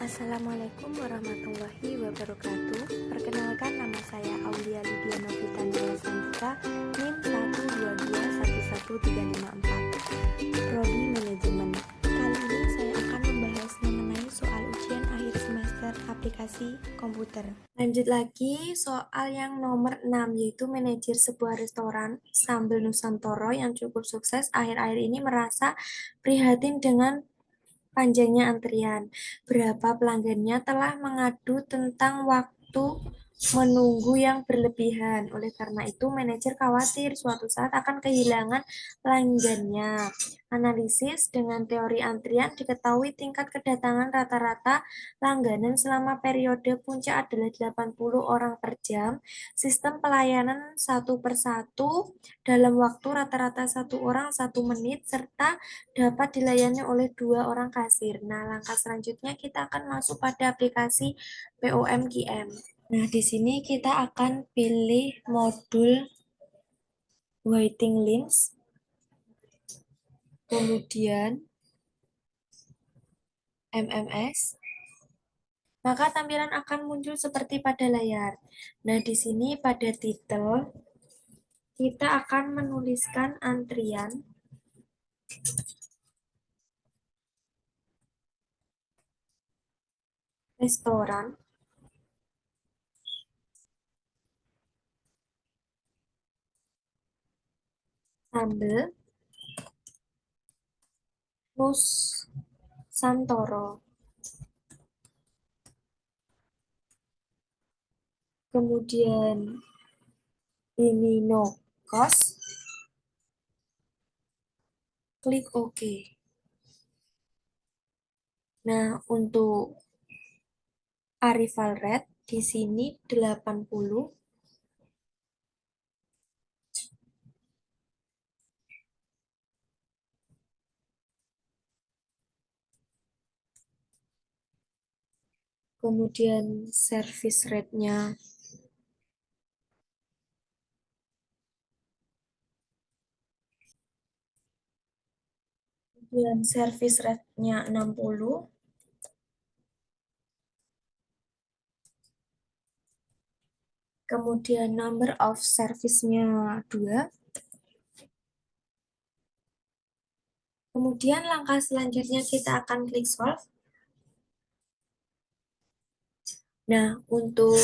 Assalamualaikum warahmatullahi wabarakatuh. Perkenalkan, nama saya Aulia Lydia Novita Nilasandika, NIM 1221134, Prodi Manajemen. Kali ini saya akan membahas mengenai soal ujian akhir semester aplikasi komputer. Lanjut lagi soal yang nomor 6, yaitu manajer sebuah restoran Sambal Nusantara yang cukup sukses akhir-akhir ini merasa prihatin dengan panjangnya antrian. Berapa pelanggannya telah mengadu tentang waktu menunggu yang berlebihan. Oleh karena itu, manajer khawatir suatu saat akan kehilangan pelanggannya. Analisis dengan teori antrian diketahui tingkat kedatangan rata-rata langganan selama periode puncak adalah 80 orang per jam. Sistem pelayanan satu per satu dalam waktu rata-rata 1 orang 1 menit, serta dapat dilayani oleh 2 orang kasir. Nah, langkah selanjutnya kita akan masuk pada aplikasi POMQM. Nah, di sini kita akan pilih modul waiting list, kemudian MMS, maka tampilan akan muncul seperti pada layar. Nah, di sini pada titel kita akan menuliskan antrian restoran Sambal Nusantara. Kemudian ini no cost, klik OK. Nah, untuk arrival rate di sini 80. Kemudian service rate-nya service rate-nya 60. Kemudian number of service-nya 2. Kemudian langkah selanjutnya kita akan klik solve. Nah, untuk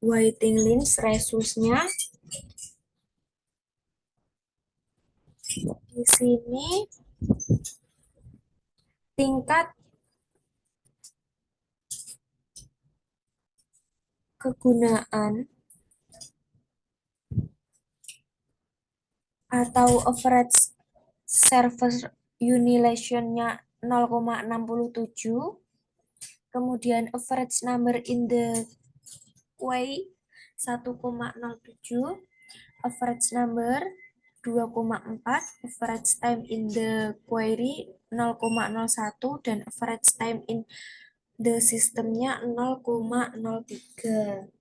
waiting list resource-nya di sini tingkat kegunaan atau average server utilization-nya 0,67. Kemudian average number in the queue 1,07, average number 2,4, average time in the query 0,01, dan average time in the systemnya 0,03.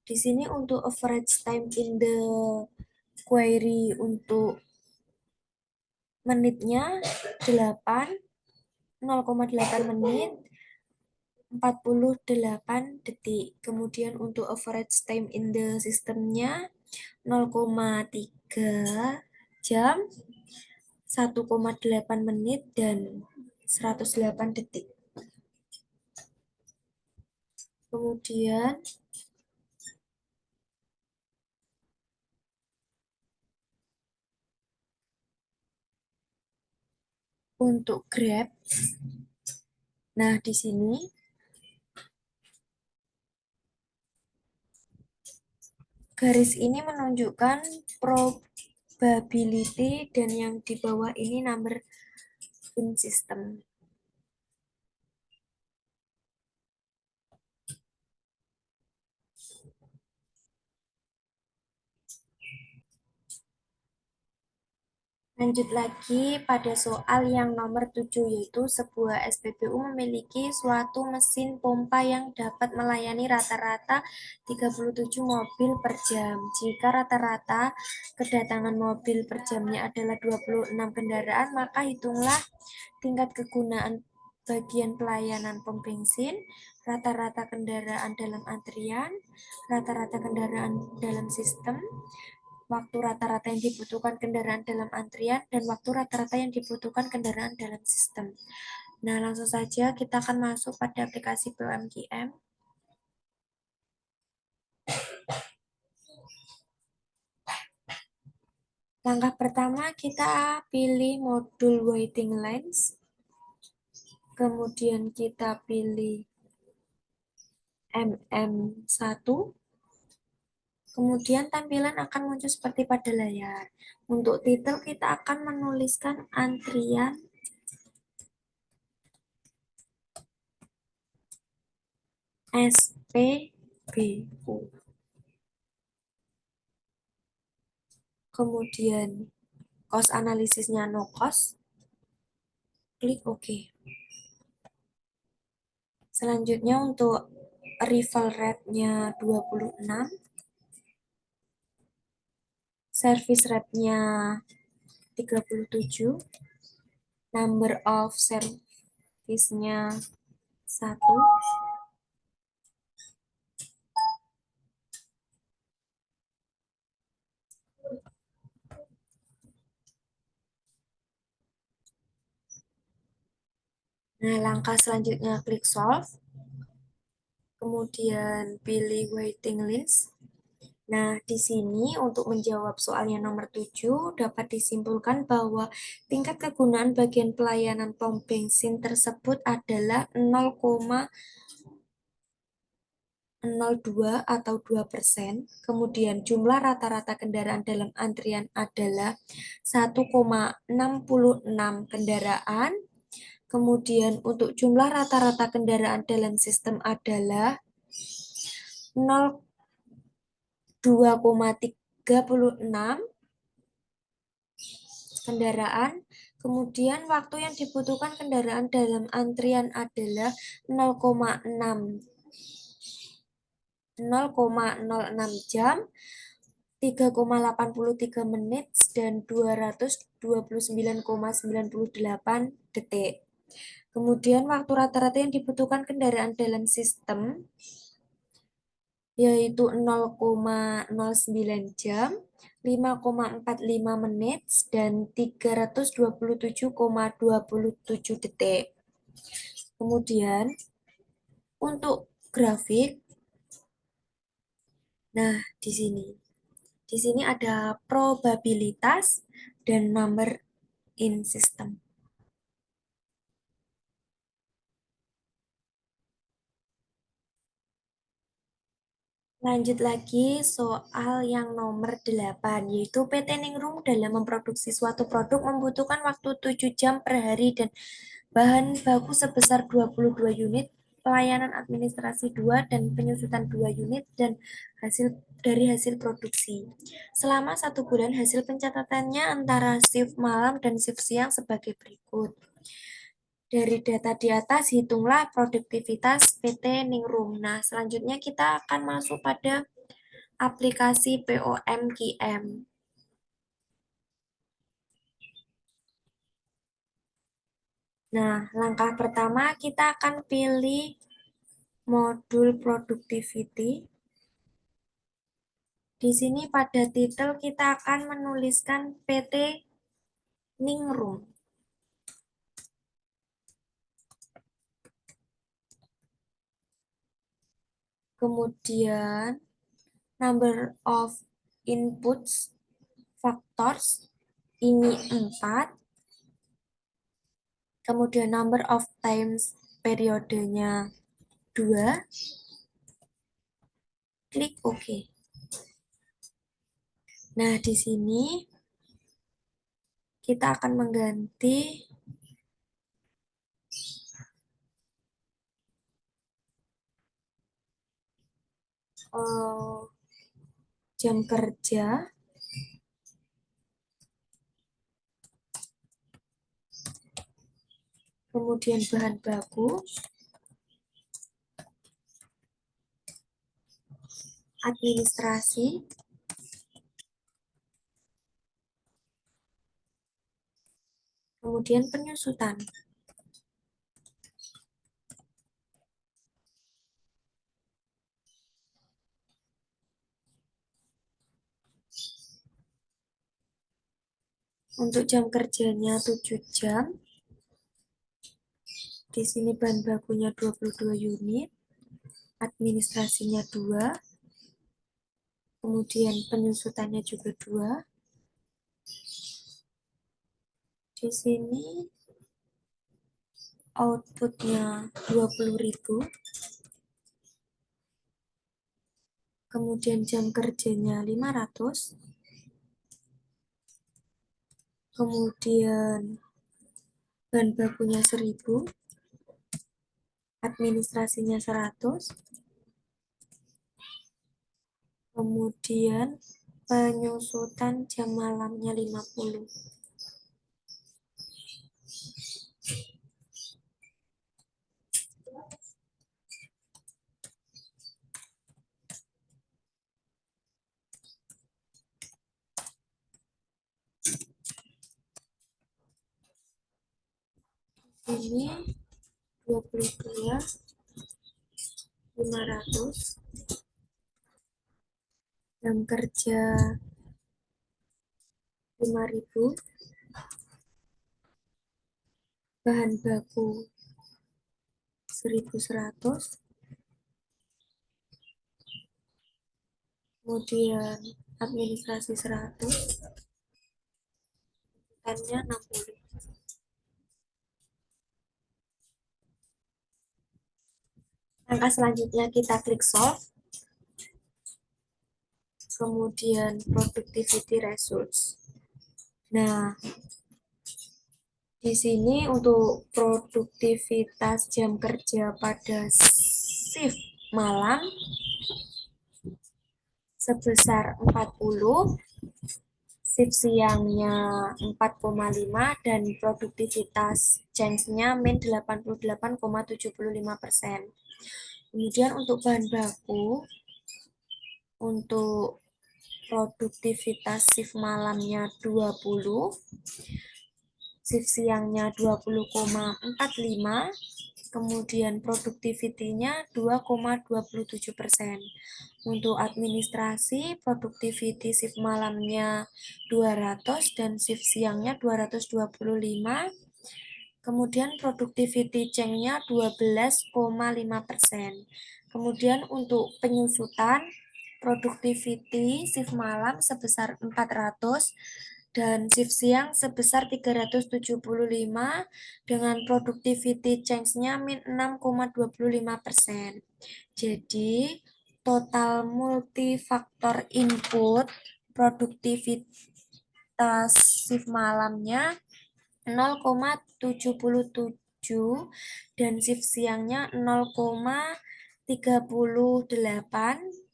Di sini untuk average time in the query untuk menitnya 0,8 menit 48 detik. Kemudian untuk average time in the systemnya 0,3 jam 1,8 menit dan 108 detik. Kemudian untuk Grab, nah di sini garis ini menunjukkan probability dan yang di bawah ini number in system. Lanjut lagi pada soal yang nomor 7, yaitu sebuah SPBU memiliki suatu mesin pompa yang dapat melayani rata-rata 37 mobil per jam. Jika rata-rata kedatangan mobil per jamnya adalah 26 kendaraan, maka hitunglah tingkat kegunaan bagian pelayanan pom bensin, rata-rata kendaraan dalam antrian, rata-rata kendaraan dalam sistem, waktu rata-rata yang dibutuhkan kendaraan dalam antrian, dan waktu rata-rata yang dibutuhkan kendaraan dalam sistem. Nah, langsung saja kita akan masuk pada aplikasi POMKM. Langkah pertama, kita pilih modul waiting lines. Kemudian kita pilih MM1. Kemudian tampilan akan muncul seperti pada layar. Untuk titel kita akan menuliskan antrian SPBU. Kemudian cost analisisnya no cost. Klik OK. Selanjutnya untuk arrival rate-nya 26. Service rate-nya 37. Number of service-nya 1. Nah, langkah selanjutnya klik solve. Kemudian pilih waiting list. Nah, di sini untuk menjawab soalnya nomor 7 dapat disimpulkan bahwa tingkat kegunaan bagian pelayanan pom bensin tersebut adalah 0,02 atau 2%. Kemudian jumlah rata-rata kendaraan dalam antrian adalah 1,66 kendaraan. Kemudian untuk jumlah rata-rata kendaraan dalam sistem adalah 2,36 kendaraan. Kemudian waktu yang dibutuhkan kendaraan dalam antrian adalah 0,06 jam, 3,83 menit, dan 229,98 detik. Kemudian waktu rata-rata yang dibutuhkan kendaraan dalam sistem yaitu 0,09 jam, 5,45 menit, dan 327,27 detik. Kemudian untuk grafik, nah di sini ada probabilitas dan number in system. Lanjut lagi soal yang nomor 8, yaitu PT Ningrum dalam memproduksi suatu produk membutuhkan waktu 7 jam per hari dan bahan baku sebesar 22 unit, pelayanan administrasi 2 dan penyusutan 2 unit, dan hasil produksi. Selama 1 bulan hasil pencatatannya antara shift malam dan shift siang sebagai berikut. Dari data di atas, hitunglah produktivitas PT Ningrum. Nah, selanjutnya kita akan masuk pada aplikasi POMKM. Nah, langkah pertama kita akan pilih modul productivity. Di sini pada titel kita akan menuliskan PT Ningrum. Kemudian number of inputs factors ini 4. Kemudian number of times periodenya 2. Klik OK. Nah, di sini kita akan mengganti jam kerja kemudian bahan baku, administrasi, kemudian penyusutan. Untuk jam kerjanya 7 jam. Di sini bahan bakunya 22 unit, administrasinya 2, kemudian penyusutannya juga 2. Di sini outputnya 20.000. Kemudian jam kerjanya 500. Kemudian bahan bakunya 1000. Administrasinya 100. Kemudian penyusutan jam malamnya 50. Ini 22, 500. Jam kerja 5.000. Bahan baku 1.100. Kemudian administrasi 100. Tanya 60. Langkah selanjutnya kita klik solve. Kemudian productivity results. Nah, di sini untuk produktivitas jam kerja pada shift malam sebesar 40, shift siangnya 4,5, dan produktivitas change-nya min 88,75%. Kemudian untuk bahan baku, untuk produktivitas shift malamnya 20, shift siangnya 20,45, kemudian produktivitinya 2,27%. Untuk administrasi, produktiviti shift malamnya 200 dan shift siangnya 225. Kemudian produktiviti change-nya 12,5%. Kemudian untuk penyusutan, produktiviti shift malam sebesar 400 dan shift siang sebesar 375 dengan produktiviti change-nya min 6,25%. Jadi, total multifaktor input produktivitas shift malamnya 0,77 dan shift siangnya 0,38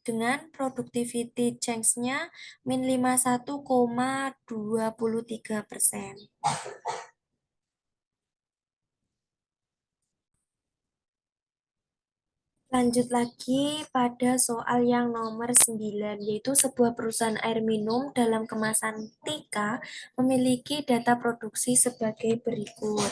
dengan productivity change-nya min 51,23%. Lanjut lagi pada soal yang nomor 9, yaitu sebuah perusahaan air minum dalam kemasan Tika memiliki data produksi sebagai berikut.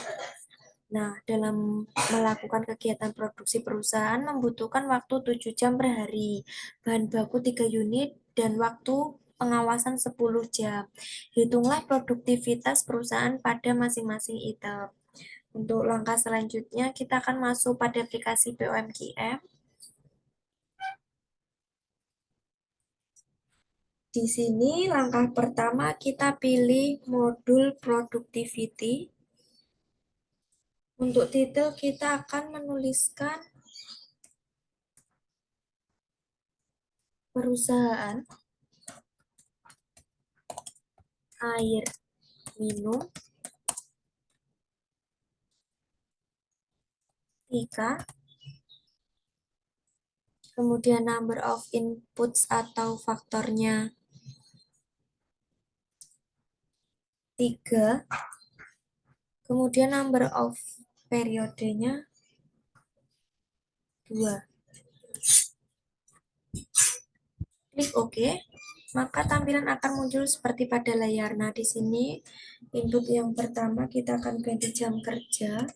Nah, dalam melakukan kegiatan produksi perusahaan membutuhkan waktu 7 jam per hari, bahan baku 3 unit, dan waktu pengawasan 10 jam. Hitunglah produktivitas perusahaan pada masing-masing item. Untuk langkah selanjutnya, kita akan masuk pada aplikasi POMKM. Di sini langkah pertama kita pilih modul productivity. Untuk titel kita akan menuliskan perusahaan air minum Tika, kemudian number of inputs atau faktornya 3, kemudian number of periodenya 2. Klik OK, maka tampilan akan muncul seperti pada layar. Nah, di sini input yang pertama kita akan ganti jam kerja.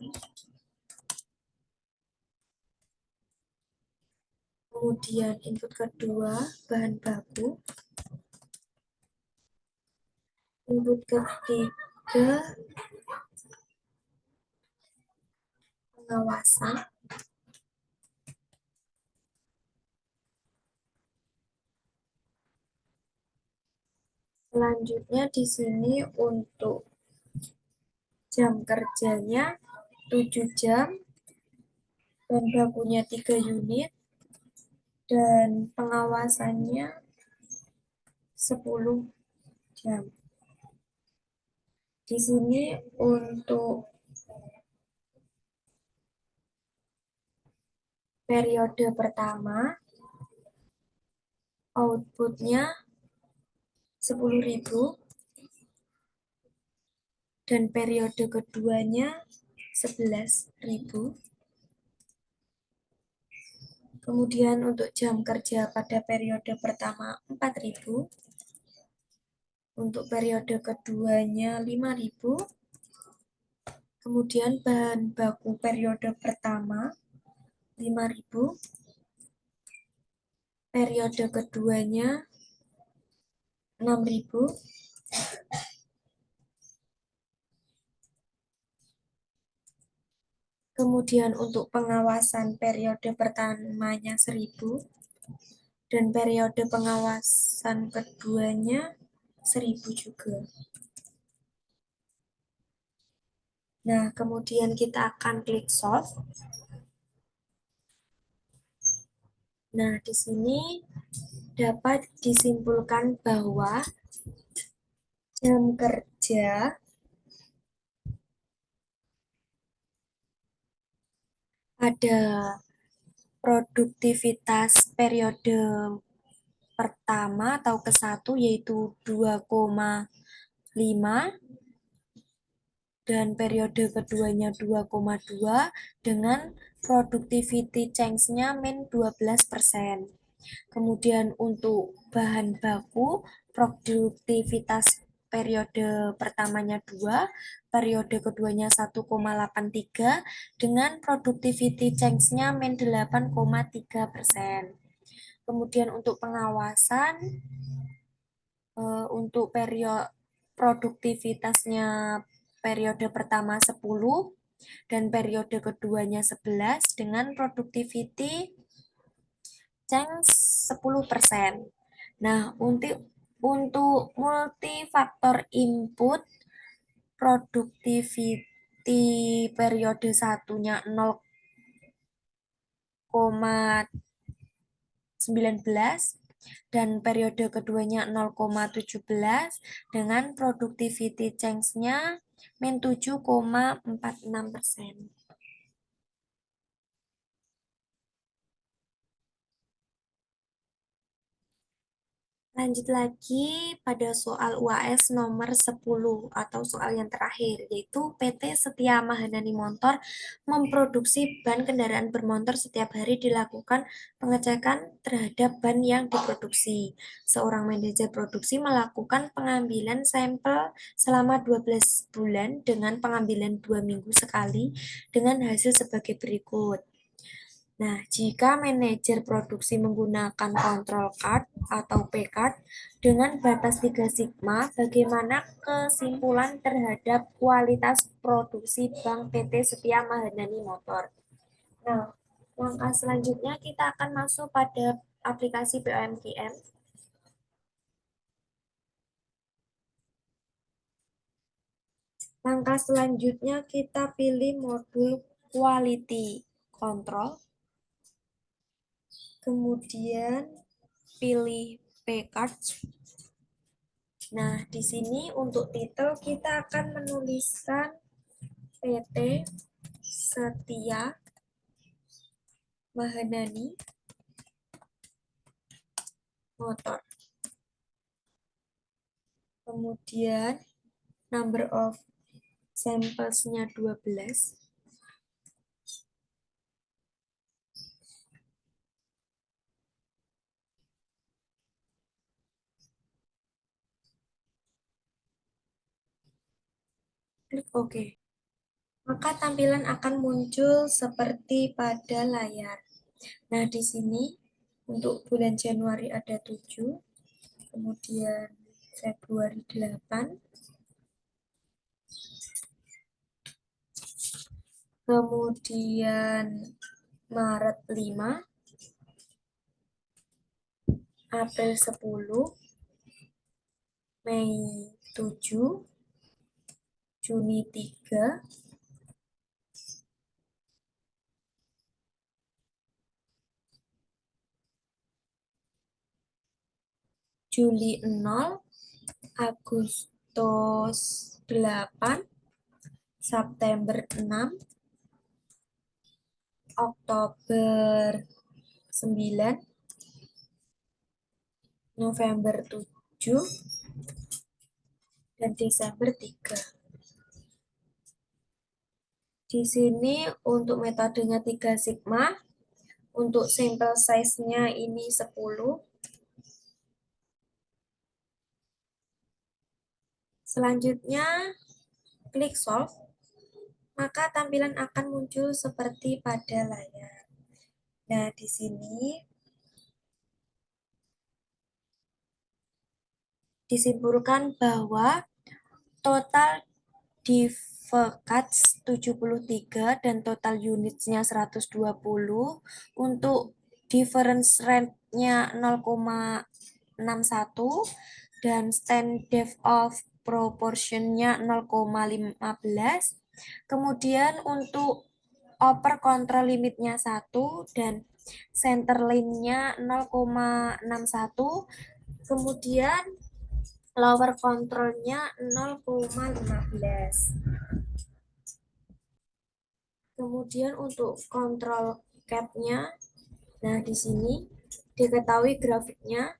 Kemudian input kedua, bahan baku. Input ketiga, pengawasan. Selanjutnya di sini untuk jam kerjanya 7 jam, bahan bakunya 3 unit, dan pengawasannya 10 jam. Di sini untuk periode pertama, outputnya 10.000, dan periode keduanya 11.000. Kemudian untuk jam kerja pada periode pertama 4.000, untuk periode keduanya 5.000. Kemudian bahan baku periode pertama 5.000, periode keduanya 6.000, kemudian untuk pengawasan periode pertamanya 1.000, dan periode pengawasan keduanya 1.000 juga. Nah, kemudian kita akan klik solve. Nah, di sini dapat disimpulkan bahwa jam kerja pada produktivitas periode pertama atau ke-1 yaitu 2,5, dan periode keduanya 2,2 dengan productivity change-nya min 12%. Kemudian untuk bahan baku, produktivitas periode pertamanya 2, periode keduanya 1,83 dengan productivity change-nya min 8,3%. Kemudian untuk pengawasan, untuk periode produktivitasnya periode pertama 10 dan periode keduanya 11 dengan productivity change 10%. Nah, untuk multifaktor input productivity periode satunya 0,19 dan periode keduanya 0,17 dengan productivity change-nya min 7,46%. Lanjut lagi pada soal UAS nomor 10 atau soal yang terakhir, yaitu PT Setia Mahanani Motor memproduksi ban kendaraan bermotor setiap hari dilakukan pengecekan terhadap ban yang diproduksi. Seorang manajer produksi melakukan pengambilan sampel selama 12 bulan dengan pengambilan 2 minggu sekali dengan hasil sebagai berikut. Nah, jika manajer produksi menggunakan control card atau P-card dengan batas 3 sigma, bagaimana kesimpulan terhadap kualitas produksi Bank PT Setia Mahanani Motor? Nah, langkah selanjutnya kita akan masuk pada aplikasi POMKM. Langkah selanjutnya kita pilih modul Quality Control. Kemudian pilih P-card. Nah, di sini untuk titel kita akan menuliskan PT Setia Mahanani Motor. Kemudian number of samples-nya 12. Klik OK. Maka tampilan akan muncul seperti pada layar. Nah, di sini untuk bulan Januari ada 7, kemudian Februari 8, kemudian Maret 5, April 10, Mei 7, Juni 3, Juli 0, Agustus 8, September 6, Oktober 9, November 7, dan Desember 3. Di sini untuk metodenya 3 sigma, untuk sample size-nya ini 10. Selanjutnya, klik solve, maka tampilan akan muncul seperti pada layar. Nah, di sini disimpulkan bahwa total Divekats 73 dan total unitsnya 120, untuk difference rate-nya 0,61 dan stand depth of proportion-nya 0,15. Kemudian untuk upper control limit-nya 1 dan center line-nya 0,61. Kemudian lower control-nya 0,15. Kemudian untuk kontrol cap-nya, nah di sini diketahui grafiknya.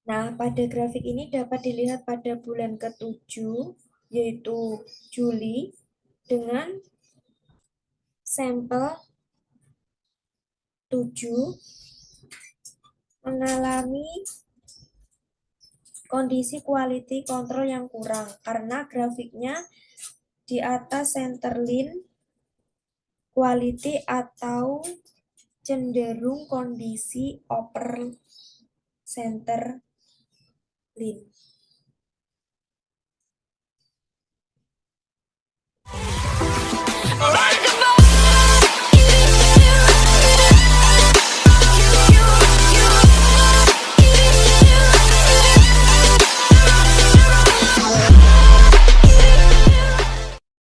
Nah, pada grafik ini dapat dilihat pada bulan ke-7, yaitu Juli, dengan sampel 7 mengalami kondisi quality control yang kurang karena grafiknya di atas center line quality atau cenderung kondisi upper center line. Alright.